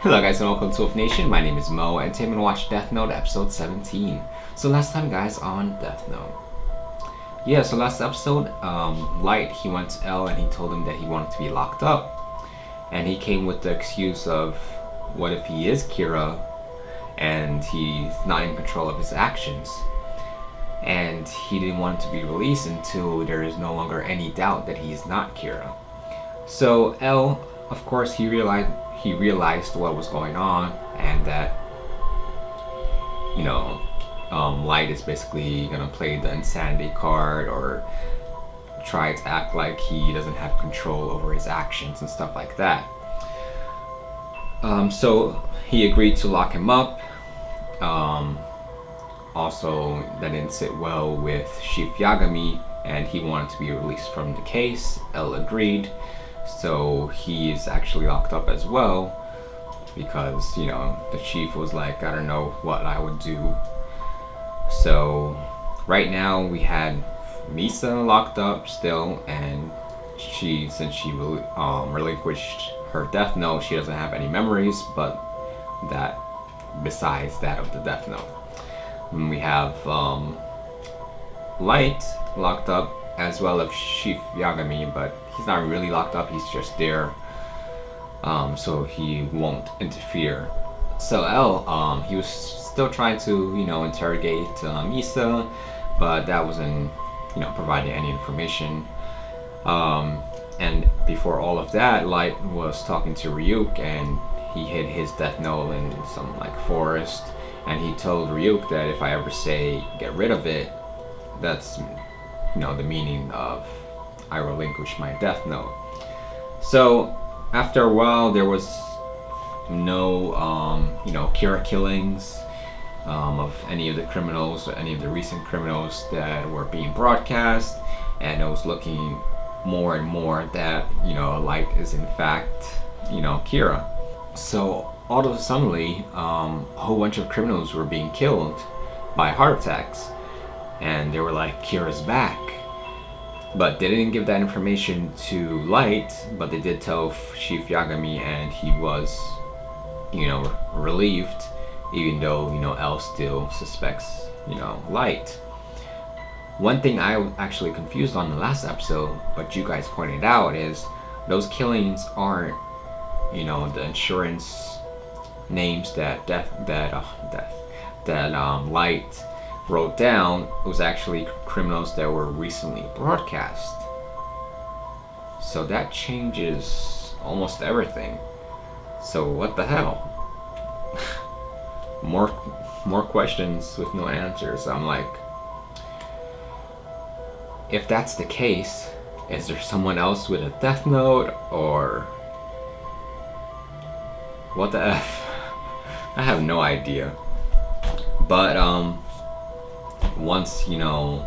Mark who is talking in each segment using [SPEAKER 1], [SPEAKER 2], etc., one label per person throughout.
[SPEAKER 1] Hello guys and welcome to Wolf Nation. My name is Mo and today I'm gonna watch Death Note episode 17. So last time guys on Death Note. Yeah, so last episode, Light, he went to L and he told him that he wanted to be locked up. And he came with the excuse of what if he is Kira and he's not in control of his actions. And he didn't want to be released until there is no longer any doubt that he is not Kira. So L, of course, he realized what was going on and that, you know, Light is basically gonna play the insanity card or try to act like he doesn't have control over his actions and stuff like that. So he agreed to lock him up. Also, that didn't sit well with Chief Yagami and he wanted to be released from the case. L agreed. So he is actually locked up as well because, you know, the chief was like, I don't know what I would do. So right now we had Misa locked up still, and since she relinquished her death note, she doesn't have any memories but that besides that of the death note. And we have Light locked up as well as Chief Yagami, but he's not really locked up, he's just there, so he won't interfere. So L, he was still trying to, you know, interrogate Misa, but that wasn't, you know, providing any information. And before all of that, Light was talking to Ryuk and he hid his death note in some like forest, and he told Ryuk that if I ever say get rid of it, that's, you know, the meaning of I relinquish my death note. So after a while there was no you know, Kira killings of any of the criminals or any of the recent criminals that were being broadcast, and it was looking more and more that, you know, Light is in fact, you know, Kira. So all of a suddenly a whole bunch of criminals were being killed by heart attacks, and they were like, Kira's back. But they didn't give that information to Light, but they did tell Chief Yagami, and he was, you know, relieved, even though, you know, L still suspects, you know, Light. One thing I was actually confused on the last episode, but you guys pointed out, is those killings aren't, you know, the insurance names that Light wrote down. It was actually criminals that were recently broadcast. So that changes almost everything. So what the hell? more questions with no answers. I'm like, if that's the case, is there someone else with a death note, or what the F? I have no idea. But once, you know,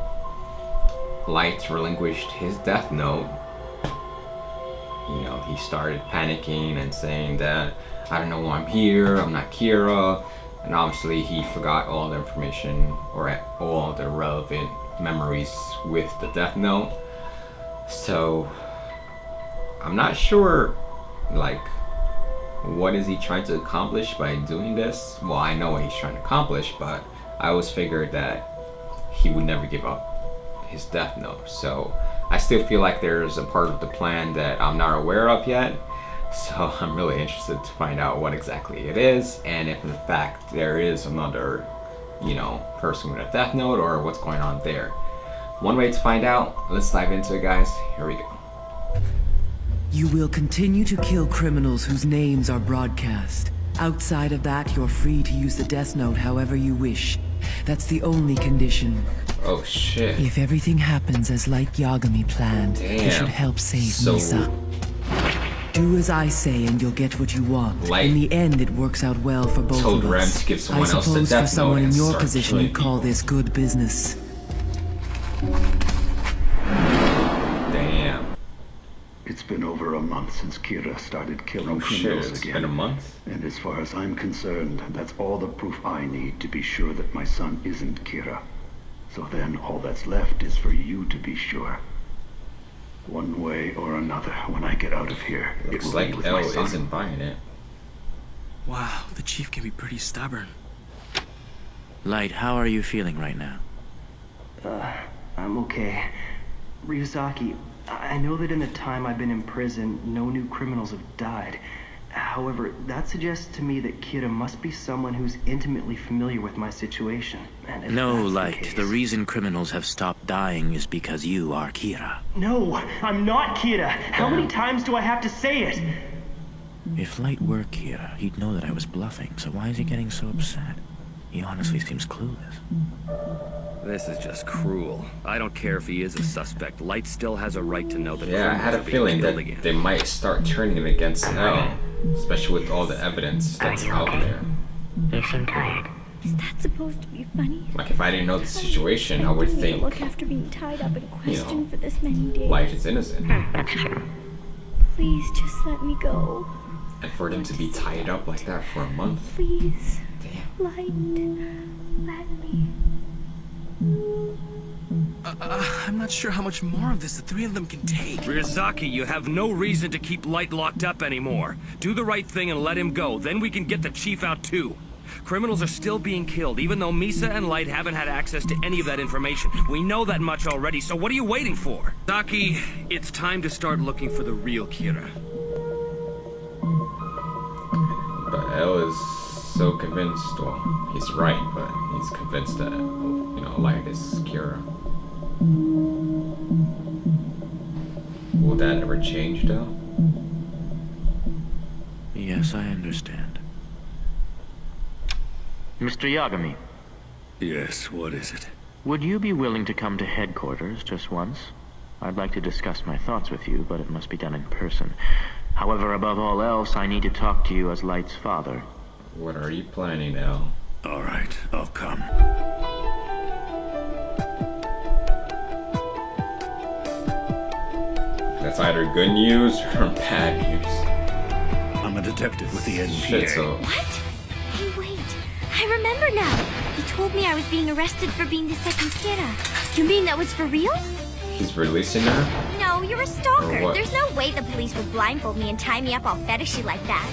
[SPEAKER 1] Light relinquished his death note, you know, he started panicking and saying that I don't know why I'm here, I'm not Kira, and obviously he forgot all the information or all the relevant memories with the death note. So I'm not sure, like, what is he trying to accomplish by doing this? Well, I know what he's trying to accomplish, but I always figured that he would never give up his death note. So I still feel like there's a part of the plan that I'm not aware of yet. So I'm really interested to find out what exactly it is, and if in fact there is another, you know, person with a death note, or what's going on there. One way to find out. Let's dive into it, guys. Here we go.
[SPEAKER 2] You will continue to kill criminals whose names are broadcast. Outside of that, you're free to use the death note however you wish. That's the only condition.
[SPEAKER 1] Oh shit.
[SPEAKER 2] If everything happens as Light Yagami planned, you should help save Misa. Do as I say and you'll get what you want.
[SPEAKER 1] Light
[SPEAKER 2] in the end, it works out well for both of us.
[SPEAKER 1] To give someone
[SPEAKER 2] I suppose
[SPEAKER 1] else the death
[SPEAKER 2] for someone
[SPEAKER 1] note
[SPEAKER 2] in your position, you'd call this good business.
[SPEAKER 1] Damn.
[SPEAKER 3] It's been over a month since Kira started killing criminals
[SPEAKER 1] It's
[SPEAKER 3] again.
[SPEAKER 1] been a month?
[SPEAKER 3] And as far as I'm concerned, that's all the proof I need to be sure that my son isn't Kira. So then all that's left is for you to be sure. One way or another, when I get out of here,
[SPEAKER 1] Looks
[SPEAKER 3] it will
[SPEAKER 1] like
[SPEAKER 3] be with
[SPEAKER 1] L
[SPEAKER 3] my son.
[SPEAKER 1] isn't buying it.
[SPEAKER 4] Chief can be pretty stubborn.
[SPEAKER 5] Light, how are you feeling right now?
[SPEAKER 6] I'm okay. Ryuzaki, I know that in the time I've been in prison, no new criminals have died. However, that suggests to me that Kira must be someone who's intimately familiar with my situation. And if
[SPEAKER 5] No,
[SPEAKER 6] that's
[SPEAKER 5] Light. The reason criminals have stopped dying is because you are Kira.
[SPEAKER 6] No, I'm not Kira. How many times do I have to say it?
[SPEAKER 5] If Light were Kira, he'd know that I was bluffing, so why is he getting so upset? He honestly seems clueless.
[SPEAKER 7] This is just cruel. I don't care if he is a suspect. Light still has a right to know that.
[SPEAKER 1] Yeah, I had a feeling that they might start turning him against L, especially with all the evidence that's out there.
[SPEAKER 8] You seem tired. Is that supposed to be funny?
[SPEAKER 1] Like, if I didn't know the situation, I would think,
[SPEAKER 8] look after being tied up and questioned for this many days.
[SPEAKER 1] Light is innocent.
[SPEAKER 8] That's true. Please just let me go.
[SPEAKER 1] And for them to be tied up like that for a month?
[SPEAKER 8] Please.
[SPEAKER 1] Damn.
[SPEAKER 8] Light, let me.
[SPEAKER 4] I'm not sure how much more of this the three of them can take.
[SPEAKER 7] Ryuzaki, you have no reason to keep Light locked up anymore. Do the right thing and let him go. Then we can get the Chief out too. Criminals are still being killed, even though Misa and Light haven't had access to any of that information. We know that much already, so what are you waiting for? Ryuzaki, it's time to start looking for the real Kira.
[SPEAKER 1] But L is so convinced, well, he's right, but he's convinced that, you know, Light is Kira. Will that ever change, though?
[SPEAKER 5] Yes, I understand.
[SPEAKER 9] Mr. Yagami.
[SPEAKER 10] Yes, what is it?
[SPEAKER 9] Would you be willing to come to headquarters just once? I'd like to discuss my thoughts with you, but it must be done in person. However, above all else, I need to talk to you as Light's father.
[SPEAKER 1] What are you planning, L?
[SPEAKER 10] All right, I'll come.
[SPEAKER 1] That's either good news or bad news.
[SPEAKER 10] I'm a detective with the NPA.
[SPEAKER 1] Shit, so...
[SPEAKER 8] What? Hey, wait. I remember now. He told me I was being arrested for being the second Kira. You mean that was for real?
[SPEAKER 1] He's releasing her?
[SPEAKER 8] No, you're a stalker.
[SPEAKER 1] Or what?
[SPEAKER 8] There's no way the police would blindfold me and tie me up all fetishy like that.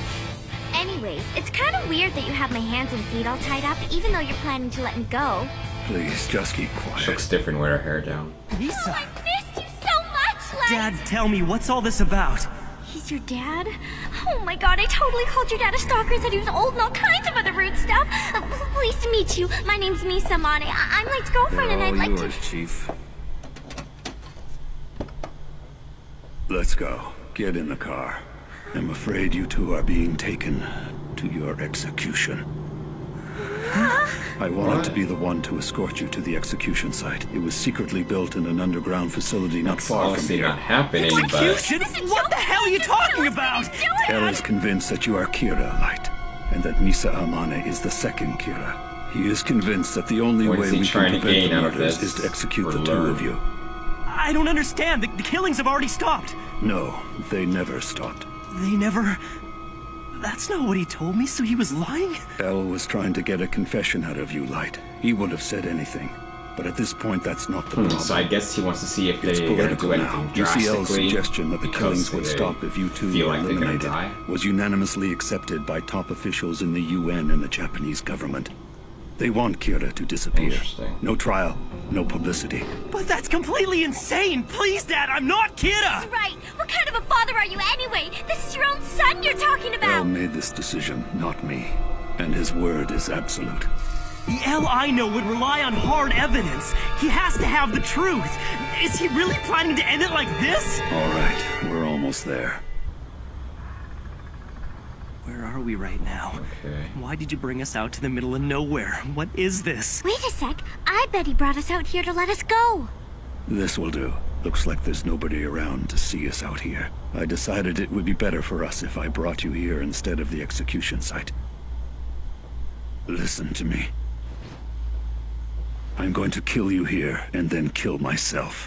[SPEAKER 8] Anyways, it's kind of weird that you have my hands and feet all tied up, even though you're planning to let me go.
[SPEAKER 10] Please, just keep
[SPEAKER 1] She
[SPEAKER 10] quiet.
[SPEAKER 1] looks different with her hair down.
[SPEAKER 4] Lisa!
[SPEAKER 8] Oh, I missed you so much, Light!
[SPEAKER 4] Dad, tell me, what's all this about?
[SPEAKER 8] He's your dad? Oh my god, I totally called your dad a stalker and said he was old and all kinds of other rude stuff. Pleased to meet you. My name's Misa Mane. I'm Light's girlfriend and I'd like
[SPEAKER 7] yours,
[SPEAKER 8] to...
[SPEAKER 7] Chief.
[SPEAKER 10] Let's go. Get in the car. I'm afraid you two are being taken to your execution. I wanted to be the one to escort you to the execution site. It was secretly built in an underground facility not far from
[SPEAKER 1] Honestly,
[SPEAKER 10] here.
[SPEAKER 1] not happening, but...
[SPEAKER 4] Execution? What the hell are you talking about?
[SPEAKER 10] El is convinced that you are Kira, Light, and that Misa Amane is the second Kira. He is convinced that the only
[SPEAKER 1] What
[SPEAKER 10] way
[SPEAKER 1] is he
[SPEAKER 10] we
[SPEAKER 1] trying
[SPEAKER 10] can
[SPEAKER 1] to
[SPEAKER 10] prevent
[SPEAKER 1] gain
[SPEAKER 10] the
[SPEAKER 1] out of
[SPEAKER 10] murders
[SPEAKER 1] this?
[SPEAKER 10] is to execute
[SPEAKER 1] Or
[SPEAKER 10] the two
[SPEAKER 1] learn?
[SPEAKER 10] of you.
[SPEAKER 4] I don't understand. The killings have already stopped.
[SPEAKER 10] No, they never stopped.
[SPEAKER 4] They never... That's not what he told me, so he was lying?
[SPEAKER 10] El was trying to get a confession out of you, Light. He would have said anything. But at this point, that's not the problem.
[SPEAKER 1] So I guess he wants to see if
[SPEAKER 10] It's
[SPEAKER 1] they're going to
[SPEAKER 10] political
[SPEAKER 1] do
[SPEAKER 10] now.
[SPEAKER 1] anything
[SPEAKER 10] UCL's
[SPEAKER 1] drastically.
[SPEAKER 10] suggestion that the
[SPEAKER 1] because
[SPEAKER 10] killings would
[SPEAKER 1] they
[SPEAKER 10] stop if you two
[SPEAKER 1] feel
[SPEAKER 10] were
[SPEAKER 1] like they're gonna
[SPEAKER 10] eliminated
[SPEAKER 1] die.
[SPEAKER 10] was unanimously accepted by top officials in the UN and the Japanese government. They want Kira to disappear.
[SPEAKER 1] Interesting.
[SPEAKER 10] No trial, no publicity.
[SPEAKER 4] But that's completely insane! Please, Dad, I'm not Kira!
[SPEAKER 8] Right. What kind of a father are you anyway? This is your own son you're talking
[SPEAKER 10] El
[SPEAKER 8] about.
[SPEAKER 10] made this decision, not me. And his word is absolute.
[SPEAKER 4] The L I know would rely on hard evidence. He has to have the truth. Is he really planning to end it like this?
[SPEAKER 10] All right, we're almost there.
[SPEAKER 4] Where are we right now?
[SPEAKER 1] Okay.
[SPEAKER 4] Why did you bring us out to the middle of nowhere? What is this?
[SPEAKER 8] Wait a sec. I bet he brought us out here to let us go.
[SPEAKER 10] This will do. Looks like there's nobody around to see us out here. I decided it would be better for us if I brought you here instead of the execution site. Listen to me. I'm going to kill you here and then kill myself.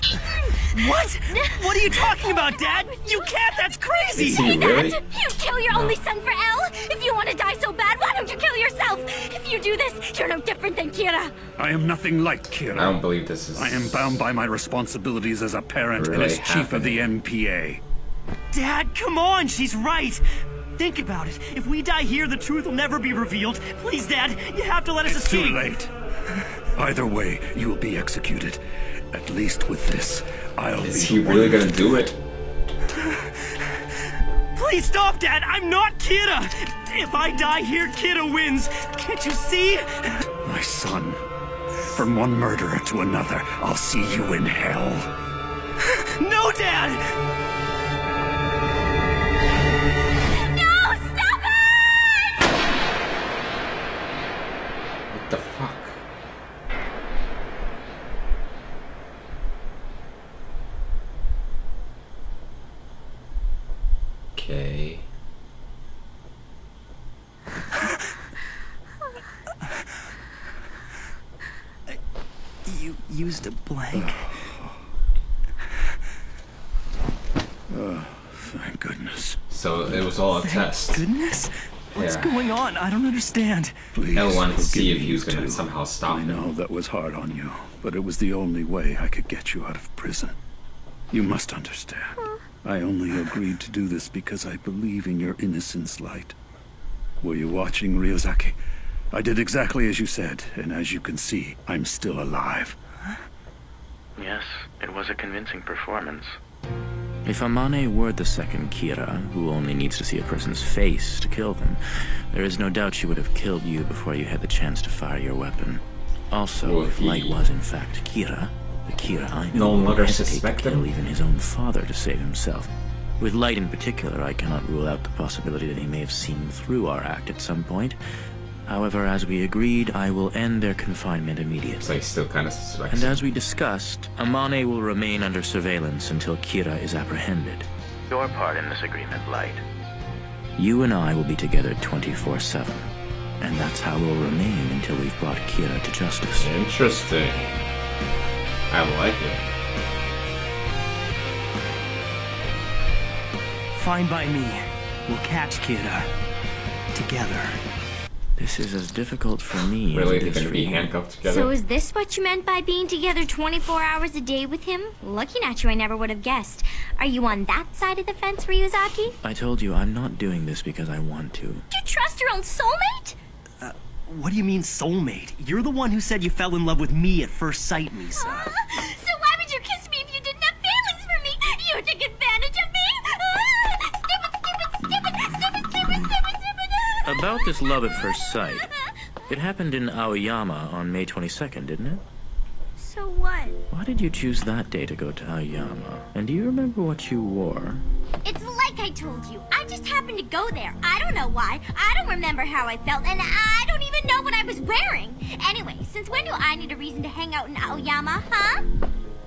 [SPEAKER 4] What? What are you talking about, Dad? You can't! That's crazy!
[SPEAKER 1] Is he really?
[SPEAKER 8] Dad, you'd kill your only son for L? If you want to die so bad, why don't you kill yourself? If you do this, you're no different than Kira.
[SPEAKER 10] I am nothing like Kira.
[SPEAKER 1] I don't believe this is...
[SPEAKER 10] I am bound by my responsibilities as a parent and
[SPEAKER 1] really
[SPEAKER 10] as chief of the
[SPEAKER 1] happening.
[SPEAKER 10] NPA.
[SPEAKER 4] Dad, come on! She's right! Think about it. If we die here, the truth will never be revealed. Please, Dad, you have to let us
[SPEAKER 10] It's
[SPEAKER 4] escape.
[SPEAKER 10] too late. Either way, you will be executed. At least with this, I'll be.
[SPEAKER 1] Is he really gonna do it?
[SPEAKER 4] Please stop, Dad. I'm not Kira. If I die here, Kira wins. Can't you see?
[SPEAKER 10] My son. From one murderer to another, I'll see you in hell.
[SPEAKER 4] No, Dad!
[SPEAKER 8] No, stop it!
[SPEAKER 1] What the fuck? Okay.
[SPEAKER 4] You used a blank.
[SPEAKER 10] Thank goodness.
[SPEAKER 1] So it was all a test.
[SPEAKER 4] Goodness? What's
[SPEAKER 1] Yeah.
[SPEAKER 4] going on? I don't understand.
[SPEAKER 10] Please
[SPEAKER 1] L wanted to see
[SPEAKER 10] forgive
[SPEAKER 1] if he
[SPEAKER 10] me,
[SPEAKER 1] was gonna
[SPEAKER 10] too.
[SPEAKER 1] somehow stop
[SPEAKER 10] I
[SPEAKER 1] him.
[SPEAKER 10] know that was hard on you, but it was the only way I could get you out of prison. You must understand. I only agreed to do this because I believe in your innocence, Light. Were you watching, Ryozaki? I did exactly as you said, and as you can see, I'm still alive.
[SPEAKER 9] Yes, it was a convincing performance.
[SPEAKER 5] If Amane were the second Kira, who only needs to see a person's face to kill them, there is no doubt she would have killed you before you had the chance to fire your weapon. Also,
[SPEAKER 1] Well,
[SPEAKER 5] if Light was in fact Kira, the Kira I
[SPEAKER 1] No
[SPEAKER 5] know
[SPEAKER 1] longer
[SPEAKER 5] would hesitate
[SPEAKER 1] suspect
[SPEAKER 5] to kill
[SPEAKER 1] him?
[SPEAKER 5] even his own father to save himself. With Light in particular, I cannot rule out the possibility that he may have seen through our act at some point. However, as we agreed, I will end their confinement immediately.
[SPEAKER 1] So he still kind of suspects
[SPEAKER 5] And
[SPEAKER 1] him.
[SPEAKER 5] as we discussed, Amane will remain under surveillance until Kira is apprehended.
[SPEAKER 9] Your part in this agreement, Light.
[SPEAKER 5] You and I will be together 24/7. And that's how we'll remain until we've brought Kira to justice.
[SPEAKER 1] Interesting. I like it.
[SPEAKER 4] Fine by me. We'll catch Kira. Together.
[SPEAKER 5] This is as difficult for me
[SPEAKER 1] Really,
[SPEAKER 5] as
[SPEAKER 1] they're
[SPEAKER 5] it is
[SPEAKER 1] gonna
[SPEAKER 5] for
[SPEAKER 1] be
[SPEAKER 5] you.
[SPEAKER 1] handcuffed together?
[SPEAKER 8] So is this what you meant by being together 24 hours a day with him? Looking at you, I never would have guessed. Are you on that side of the fence, Ryuzaki?
[SPEAKER 5] I told you I'm not doing this because I want to.
[SPEAKER 8] Do you trust your own soulmate?
[SPEAKER 4] What do you mean, soulmate? You're the one who said you fell in love with me at first sight, Misa.
[SPEAKER 8] So why would you kiss me if you didn't have feelings for me? You took advantage of me? Stupid.
[SPEAKER 5] About this love at first sight, it happened in Aoyama on May 22nd, didn't it?
[SPEAKER 8] So what?
[SPEAKER 5] Why did you choose that day to go to Aoyama? And do you remember what you wore?
[SPEAKER 8] It's like I told you. I just happened to go there. I don't know why. I don't remember how I felt, and I don't even know what I was wearing. Anyway, since when do I need a reason to hang out in Aoyama, huh?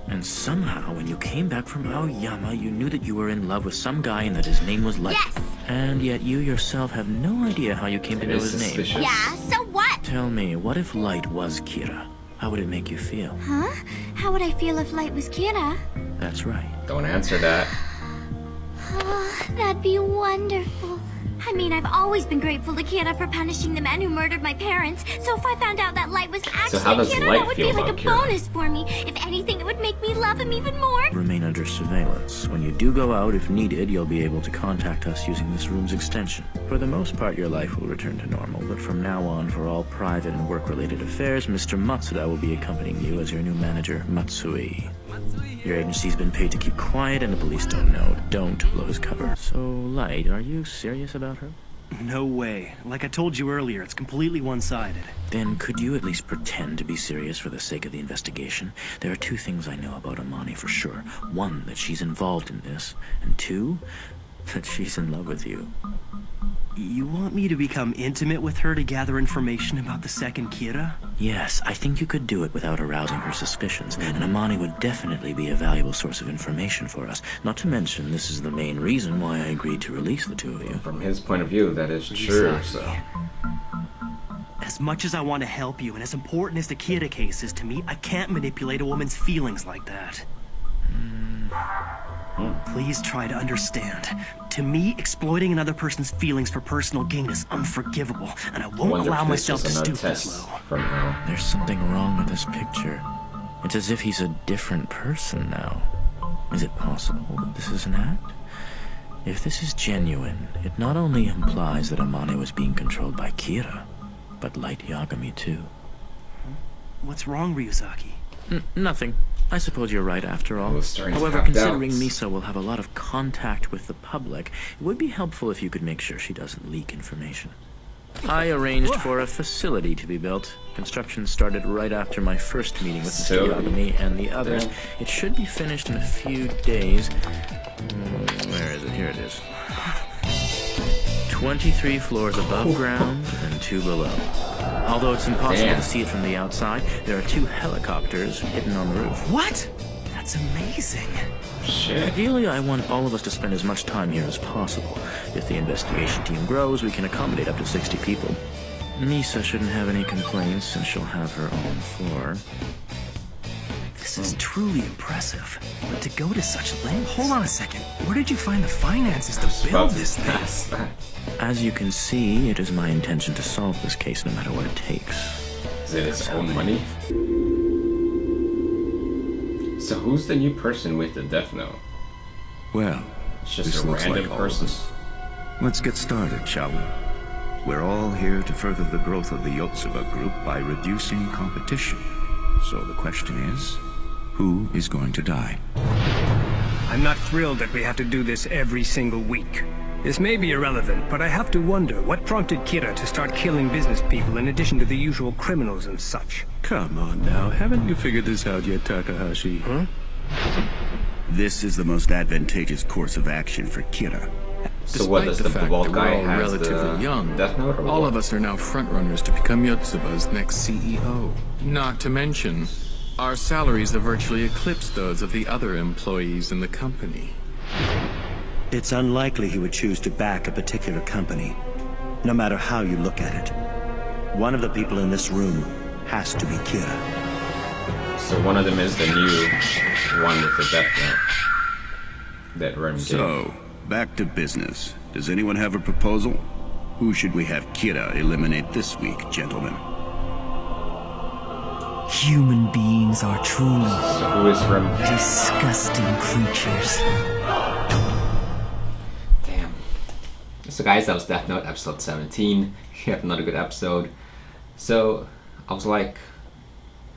[SPEAKER 5] And somehow, when you came back from Aoyama, you knew that you were in love with some guy and that his name was Light.
[SPEAKER 8] Yes.
[SPEAKER 5] And yet you yourself have no idea how you came to know
[SPEAKER 1] It is
[SPEAKER 5] his name.
[SPEAKER 1] suspicious.
[SPEAKER 8] Yeah, so what?
[SPEAKER 5] Tell me, what if Light was Kira? How would it make you feel?
[SPEAKER 8] Huh? How would I feel if Light was Kira?
[SPEAKER 5] That's right.
[SPEAKER 1] Don't answer that.
[SPEAKER 8] Oh, that'd be wonderful. I mean, I've always been grateful to Kira for punishing the man who murdered my parents. So if I found out that Light was actually
[SPEAKER 1] how does
[SPEAKER 8] Kira,
[SPEAKER 1] Light
[SPEAKER 8] that would be
[SPEAKER 1] feel
[SPEAKER 8] like a
[SPEAKER 1] about Kira?
[SPEAKER 8] bonus for me. If anything, it would make me love him even more.
[SPEAKER 5] Remain under surveillance. When you do go out, if needed, you'll be able to contact us using this room's extension. For the most part, your life will return to normal, but from now on, for all private and work-related affairs, Mr. Matsuda will be accompanying you as your new manager, Matsui. Your agency's been paid to keep quiet, and the police don't know. Don't blow his cover. So, Light, are you serious about her?
[SPEAKER 4] No way. Like I told you earlier, it's completely one-sided.
[SPEAKER 5] Then could you at least pretend to be serious for the sake of the investigation? There are two things I know about Amane for sure. One, that she's involved in this, and two, that she's in love with you.
[SPEAKER 4] You want me to become intimate with her to gather information about the second Kira?
[SPEAKER 5] Yes, I think you could do it without arousing her suspicions, and Amane would definitely be a valuable source of information for us. Not to mention, this is the main reason why I agreed to release the two of you.
[SPEAKER 1] From his point of view, that is true, so...
[SPEAKER 4] As much as I want to help you, and as important as the Kira case is to me, I can't manipulate a woman's feelings like that. Please try to understand. To me, exploiting another person's feelings for personal gain is unforgivable, and I won't
[SPEAKER 1] Wonder
[SPEAKER 4] allow
[SPEAKER 1] if this
[SPEAKER 4] myself to
[SPEAKER 1] is another
[SPEAKER 4] stoop this
[SPEAKER 1] test
[SPEAKER 4] low.
[SPEAKER 1] from hell.
[SPEAKER 5] There's something wrong with this picture. It's as if he's a different person now. Is it possible that this is an act? If this is genuine, it not only implies that Amane was being controlled by Kira, but Light Yagami too.
[SPEAKER 4] What's wrong, Ryuzaki?
[SPEAKER 5] Nothing. I suppose you're right after all. However, considering Misa will have a lot of contact with the public, it would be helpful if you could make sure she doesn't leak information. I arranged for a facility to be built. Construction started right after my first meeting with Mr. Yagami and the others. It should be finished in a few days. Where is it? Here it is. 23 floors above ground and 2 below. Although it's impossible to see it from the outside, there are 2 helicopters hidden on the roof.
[SPEAKER 4] What? That's amazing.
[SPEAKER 1] Shit.
[SPEAKER 5] Ideally, I want all of us to spend as much time here as possible. If the investigation team grows, we can accommodate up to 60 people. Misa shouldn't have any complaints, since she'll have her own floor.
[SPEAKER 4] This is truly impressive. But to go to such lengths... Hold on a second. Where did you find the finances to build this thing?
[SPEAKER 5] As you can see, it is my intention to solve this case no matter what it takes.
[SPEAKER 1] Is it its own money? So who's the new person with the death note?
[SPEAKER 10] Well,
[SPEAKER 1] It's just
[SPEAKER 10] this
[SPEAKER 1] a
[SPEAKER 10] looks
[SPEAKER 1] random
[SPEAKER 10] like all of
[SPEAKER 1] person.
[SPEAKER 10] us. Let's get started, shall we? We're all here to further the growth of the Yotsuba Group by reducing competition. So the question is, who is going to die?
[SPEAKER 11] I'm not thrilled that we have to do this every single week. This may be irrelevant, but I have to wonder what prompted Kira to start killing business people in addition to the usual criminals and such.
[SPEAKER 10] Come on now, haven't you figured this out yet, Takahashi?
[SPEAKER 11] Huh?
[SPEAKER 10] This is the most advantageous course of action for Kira.
[SPEAKER 1] So what does the
[SPEAKER 12] fact
[SPEAKER 1] bald
[SPEAKER 12] that
[SPEAKER 1] guy
[SPEAKER 12] we're all
[SPEAKER 1] has
[SPEAKER 12] relatively
[SPEAKER 1] the
[SPEAKER 12] young,
[SPEAKER 1] death note or
[SPEAKER 12] all
[SPEAKER 1] what?
[SPEAKER 12] of us are now frontrunners to become Yotsuba's next CEO. Not to mention, our salaries have virtually eclipsed those of the other employees in the company.
[SPEAKER 13] It's unlikely he would choose to back a particular company, no matter how you look at it. One of the people in this room has to be Kira.
[SPEAKER 1] So one of them is the new one with the death note that Rem gave.
[SPEAKER 10] So, back to business. Does anyone have a proposal? Who should we have Kira eliminate this week, gentlemen?
[SPEAKER 2] Human beings are truly
[SPEAKER 1] So who is Rem?
[SPEAKER 2] disgusting creatures.
[SPEAKER 1] Damn. So guys, that was Death Note episode 17. We have another good episode. So I was like,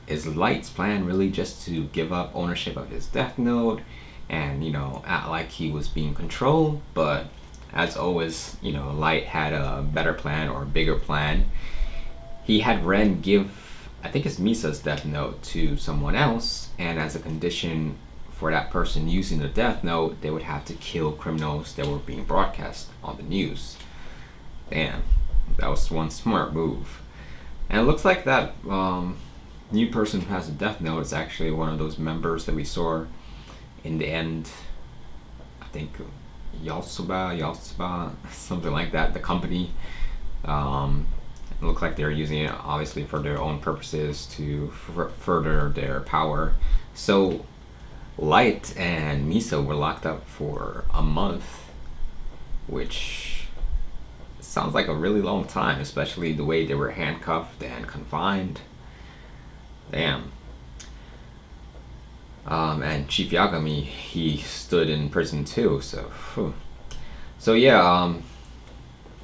[SPEAKER 1] is Light's plan really just to give up ownership of his Death Note and, you know, act like he was being controlled? But as always, you know, Light had a better plan or a bigger plan. He had Ren give, I think it's Misa's Death Note, to someone else, and as a condition for that person using the Death Note, they would have to kill criminals that were being broadcast on the news. Damn, that was one smart move. And it looks like that new person who has a Death Note is actually one of those members that we saw in the end. I think Yotsuba, something like that, the company. It looked like they're using it obviously for their own purposes to further their power. So Light and Misa were locked up for a month, which sounds like a really long time, especially the way they were handcuffed and confined. Damn. And Chief Yagami, he stood in prison too, so whew. So yeah,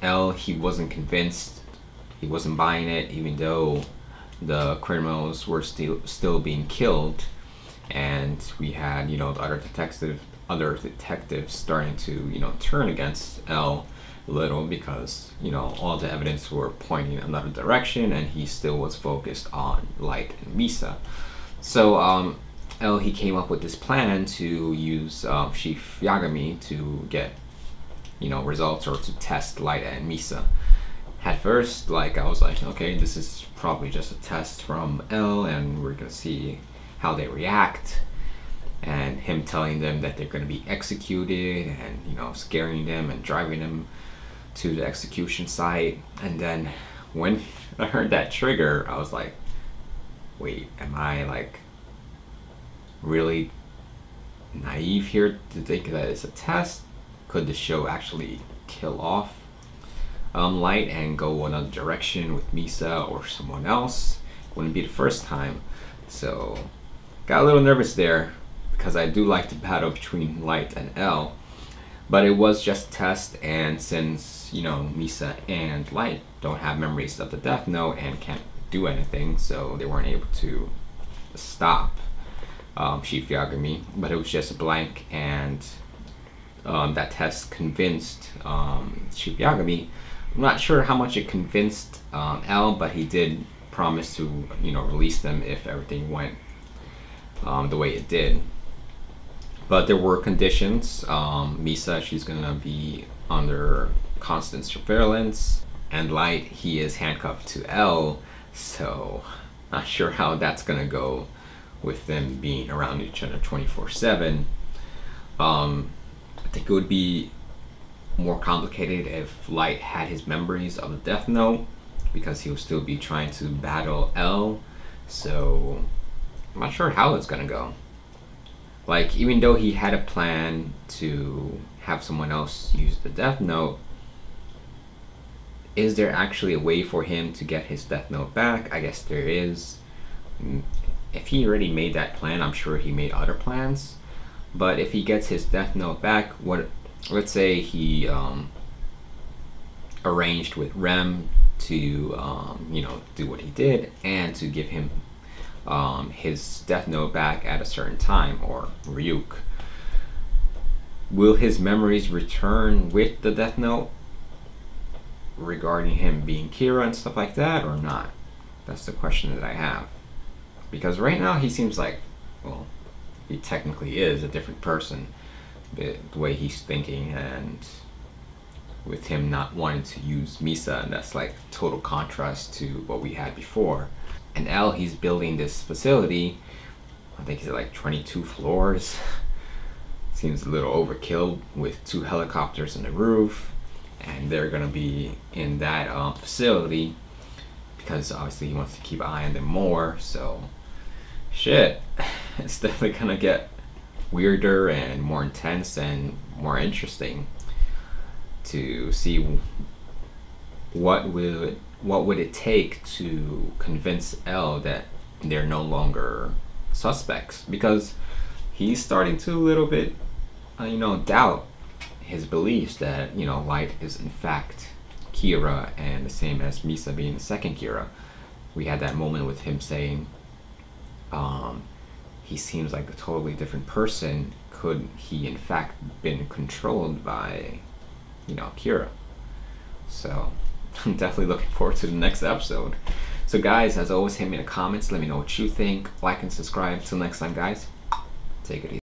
[SPEAKER 1] L, he wasn't convinced. He wasn't buying it, even though the criminals were still being killed, and we had, you know, the other detectives starting to, you know, turn against L a little, because, you know, all the evidence were pointing in another direction, and he still was focused on Light and Misa. So L, he came up with this plan to use Chief Yagami to get, you know, results or to test Light and Misa. At first, like, I was like, okay, this is probably just a test from L, and we're gonna see how they react, and him telling them that they're gonna be executed, and, you know, scaring them and driving them to the execution site. And then when I heard that trigger, I was like, wait, am I like really naive here to think that it's a test? Could the show actually kill off Light and go another direction with Misa or someone else? Wouldn't be the first time. So got a little nervous there, because I do like the battle between Light and L. But it was just a test, and since, you know, Misa and Light don't have memories of the Death Note and can't do anything, so they weren't able to stop Chief Yagami, but it was just blank, and that test convinced Chief Yagami. I'm not sure how much it convinced L, but he did promise to, you know, release them if everything went the way it did. But there were conditions. Misa, she's gonna be under constant surveillance, and Light, he is handcuffed to L, so not sure how that's gonna go with them being around each other 24/7. I think it would be more complicated if Light had his memories of the Death Note, because he will still be trying to battle L, so I'm not sure how it's gonna go. Like, even though he had a plan to have someone else use the Death Note, is there actually a way for him to get his Death Note back? I guess there is. If he already made that plan, I'm sure he made other plans. But if he gets his Death Note back, let's say he arranged with Rem to you know, do what he did and to give him his Death Note back at a certain time, or Ryuk. Will his memories return with the Death Note regarding him being Kira and stuff like that, or not? That's the question that I have. Because right now he seems like, well, he technically is a different person, the way he's thinking, and with him not wanting to use Misa, and that's like total contrast to what we had before. And L, he's building this facility, I think it's like 22 floors. Seems a little overkill, with 2 helicopters on the roof, and they're gonna be in that facility because obviously he wants to keep an eye on them more. So shit, it's definitely gonna get weirder and more intense and more interesting to see what would it take to convince L that they're no longer suspects, because he's starting to a little bit you know, doubt his beliefs that, you know, Light is in fact Kira, and the same as Misa being the second Kira. We had that moment with him saying he seems like a totally different person. Could he in fact been controlled by, you know, Kira? So I'm definitely looking forward to the next episode. So guys, as always, hit me in the comments, let me know what you think, like and subscribe. Till next time guys, take it easy.